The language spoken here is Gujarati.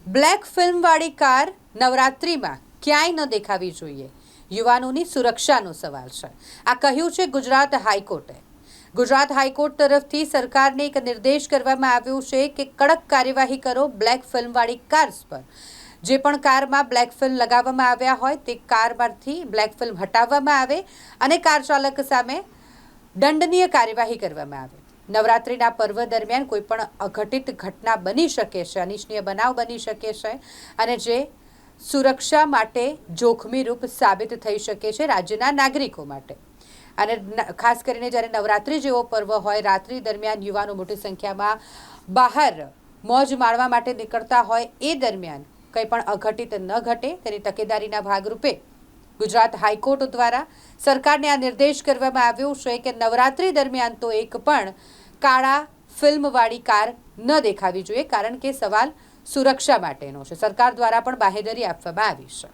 બ્લેક ફિલ્મવાળી કાર નવરાત્રિમાં ક્યાંય ન દેખાવી જોઈએ. યુવાનોની સુરક્ષાનો સવાલ છે. આ કહ્યું છે ગુજરાત હાઈકોર્ટે. ગુજરાત હાઈકોર્ટ તરફથી સરકારને એક નિર્દેશ કરવામાં આવ્યો છે કે કડક કાર્યવાહી કરો બ્લેક ફિલ્મવાળી કાર્સ પર. જે પણ કારમાં બ્લેક ફિલ્મ લગાવવામાં આવ્યા હોય તે કારમાંથી બ્લેક ફિલ્મ હટાવવામાં આવે અને કાર ચાલક સામે દંડનીય કાર્યવાહી કરવામાં આવે. નવરાત્રિના પર્વ દરમિયાન કોઈ પણ અઘટિત ઘટના બની શકે છે, અનિચ્છનીય બનાવ બની શકે છે અને જે સુરક્ષા માટે જોખમીરૂપ સાબિત થઈ શકે છે રાજ્યના નાગરિકો માટે. અને ખાસ કરીને જ્યારે નવરાત્રિ જેવો પર્વ હોય, રાત્રિ દરમિયાન યુવાનો મોટી સંખ્યામાં બહાર મોજ માણવા માટે નીકળતા હોય, એ દરમિયાન કંઈ પણ અઘટિત ન ઘટે તેની તકેદારીના ભાગરૂપે ગુજરાત હાઈકોર્ટ દ્વારા સરકારને આ નિર્દેશ કરવામાં આવ્યો છે કે નવરાત્રિ દરમિયાન તો એક પણ કાળા ફિલ્મવાળી કાર ન દેખાવી જોઈએ, કારણ કે સવાલ સુરક્ષા માટેનો છે. સરકાર દ્વારા પણ બાહેધરી આપવામાં આવી છે.